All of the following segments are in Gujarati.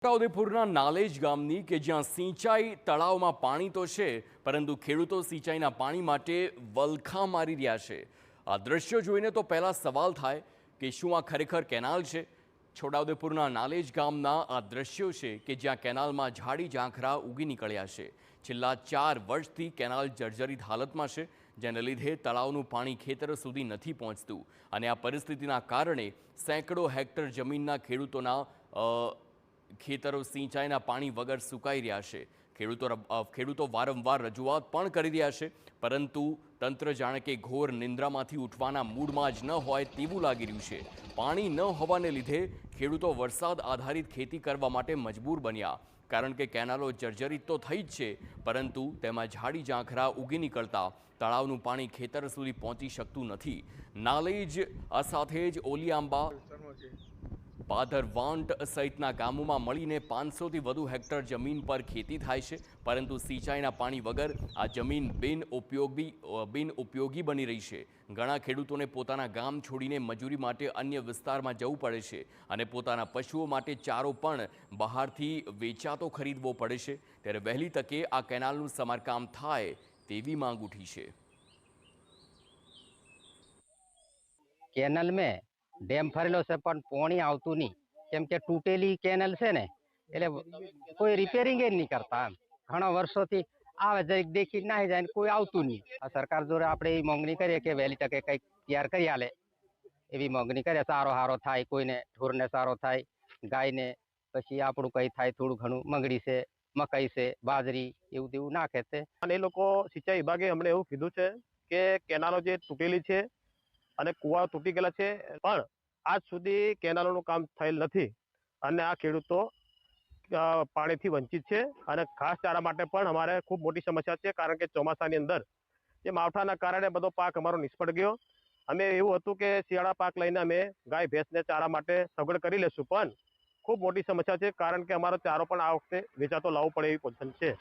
છોટાઉદેપુરના નાલેજ ગામની કે જ્યાં સિંચાઈ તળાવમાં પાણી તો છે, પરંતુ ખેડૂતો સિંચાઈના પાણી માટે વલખા મારી રહ્યા છે। આ દ્રશ્યો જોઈને તો પહેલા સવાલ થાય કે શું આ ખરેખર કેનાલ છે? છોટાઉદેપુરના નાલેજ ગામના આ દ્રશ્યો છે કે જ્યાં કેનાલમાં ઝાડી ઝાંખરા ઉગી નીકળ્યા છે। છેલ્લા 4 વર્ષથી કેનાલ જર્જરિત હાલતમાં છે, જેને લીધે તળાવનું પાણી ખેતરો સુધી નથી પહોંચતું અને આ પરિસ્થિતિના કારણે સેંકડો હેક્ટર જમીનના ખેડૂતોના ખેતરો સિંચાઈના પાણી વગર સુકાઈ રહ્યા છે। ખેડૂતો વારંવાર રજૂઆત પણ કરી રહ્યા છે, પરંતુ તંત્ર જાણે કે ઘોર નિંદ્રામાંથી ઉઠવાના મૂડમાં જ ન હોય તેવું લાગી રહ્યું છે। પાણી ન હોવાને લીધે ખેડૂતો વરસાદ આધારિત ખેતી કરવા માટે મજબૂર બન્યા, કારણ કે કેનાલો જર્જરિત તો થઈ જ છે, પરંતુ તેમાં ઝાડી ઝાંખરા ઉગી નીકળતા તળાવનું પાણી ખેતર સુધી પહોંચી શકતું નથી। નાલેજ આ સાથે જ ઓલિયાંબા, પાધરવાંટ સહિતના ગામોમાં મળીને 500થી વધુ હેક્ટર જમીન પર ખેતી થાય છે, પરંતુ સિંચાઈના પાણી વગર આ જમીન બિનઉપયોગી બની રહી છે। ઘણા ખેડૂતોને પોતાના ગામ છોડીને મજૂરી માટે અન્ય વિસ્તારમાં જવું પડે છે અને પોતાના પશુઓ માટે ચારો પણ બહારથી વેચાતો ખરીદવો પડે છે। ત્યારે વહેલી તકે આ કેનાલનું સમારકામ થાય તેવી માંગ ઉઠી છે। કેનલ में ડેમ ફરેલો છે પણ પાણી આવતું નહીં, કેમ કે તૂટેલી કેનલ છે ને, એટલે કોઈ રિપેરિંગ જ નહીં કરતા। ઘણા વર્ષોથી આવે જરીક દેખી નાહી જાય, કોઈ આવતું નહીં। આ સરકાર જોડે આપણે એ માંગણી કરીએ કે વહેલી તકે કંઈક તૈયાર કરી આલે, એવી માંગણી કરીએ। સારો હારો થાય, કોઈને ઢોરને સારો થાય, ગાયને પછી આપણું કંઈ થાય, થોડું ઘણું મગડી છે, મકાઈ છે, બાજરી એવું તેવું નાખે છે। અને એ લોકો સિંચાઈ વિભાગે અમને એવું કીધું છે કે કેનાલો જે તૂટેલી છે અને કુવા તૂટી ગયેલા છે, પણ આજ સુધી કેનાલોનું કામ થયેલ નથી અને આ ખેડૂતો પાણીથી વંચિત છે। અને ઘાસ ચારા માટે પણ અમારે ખૂબ મોટી સમસ્યા છે, કારણ કે ચોમાસાની અંદર જે માવઠાના કારણે બધો પાક અમારો નિષ્ફળ ગયો। અમે એવું હતું કે શિયાળા પાક લઈને અમે ગાય ભેંસને ચારા માટે સગવડ કરી લેશું, પણ ખૂબ મોટી સમસ્યા છે, કારણ કે અમારો ચારો પણ આ વખતે વેચાતો લાવવો પડે એવી પોઝિશન છે।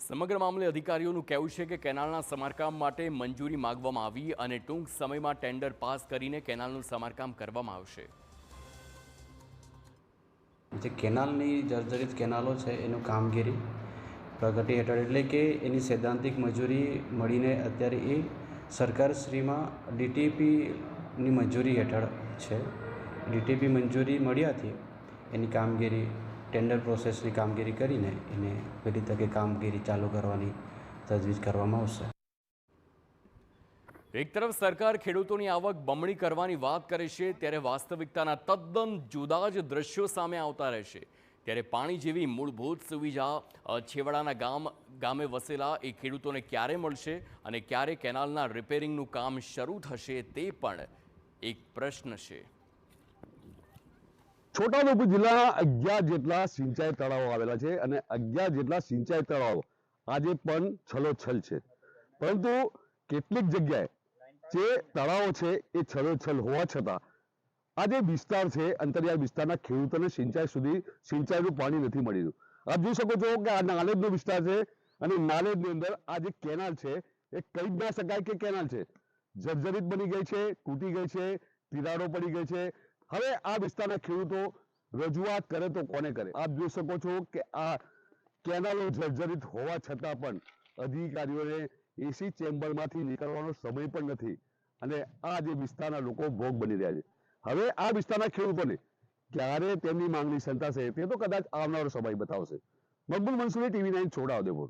સમગ્ર મામલે અધિકારીઓનું કહેવું છે કે કેનાલના સમારકામ માટે મંજૂરી માંગવામાં આવી અને ટૂંક સમયમાં ટેન્ડર પાસ કરીને કેનાલનું સમારકામ કરવામાં આવશે। જે કેનાલની જર્જરિત કેનાલો છે એનું કામગીરી પ્રગતિ હેઠળ, એટલે કે એની સૈદ્ધાંતિક મંજૂરી મળીને અત્યારે એ સરકારશ્રીમાં ડીટીપીની મંજૂરી હેઠળ છે। ડીટીપી મંજૂરી મળ્યાથી એની કામગીરી ટેન્ડર પ્રોસેસની કામગીરી કરીને એને વહેલી તકે કામગીરી ચાલુ કરવાની તજવીજ કરવામાં આવશે। એક તરફ સરકાર ખેડૂતોની આવક બમણી કરવાની વાત કરે છે, ત્યારે વાસ્તવિકતાના તદ્દન જુદા જ દ્રશ્યો સામે આવતા રહેશે। ત્યારે પાણી જેવી મૂળભૂત સુવિધા છેવાડાના ગામે વસેલા એ ખેડૂતોને ક્યારે મળશે અને ક્યારે કેનાલના રિપેરિંગનું કામ શરૂ થશે તે પણ એક પ્રશ્ન છે। છોટાઉદેપુર જિલ્લાના 11 જેટલા સિંચાઈ તળાવો આવેલા છે અને 11 જેટલા સિંચાઈ તળાવો આજે પણ છલોછલ છે, પરંતુ કેટલીક જગ્યાએ જે તળાવો છે એ છલોછલ હોવા છતાં આ જે વિસ્તાર છે, અંતરિયાળ વિસ્તારના ખેડૂતોને સિંચાઈનું પાણી નથી મળી રહ્યું। આપ જોઈ શકો છો કે આ નાલેજનો વિસ્તાર છે અને નાલેજની અંદર આ જે કેનાલ છે એ કહી જ ના શકાય કે કેનાલ છે, જર્જરિત બની ગઈ છે, તૂટી ગઈ છે, તિરાડો પડી ગઈ છે। હવે આ વિસ્તારના ખેડૂતો રજૂઆત કરે તો કોને કરે? આપ જોઈ શકો છો કે આ કેનાલો જર્જરિત હોવા છતાં પણ અધિકારીઓને એસી ચેમ્બરમાંથી નીકળવાનો સમય પણ નથી અને આ જે વિસ્તારના લોકો ભોગ બની રહ્યા છે। હવે આ વિસ્તારના ખેડૂતોને ક્યારે તેમની માંગણી સંતાશે તે તો કદાચ આવનારો સમય બતાવશે। મકબૂલ મંસૂરી, TV9 છોટાઉદેપુર।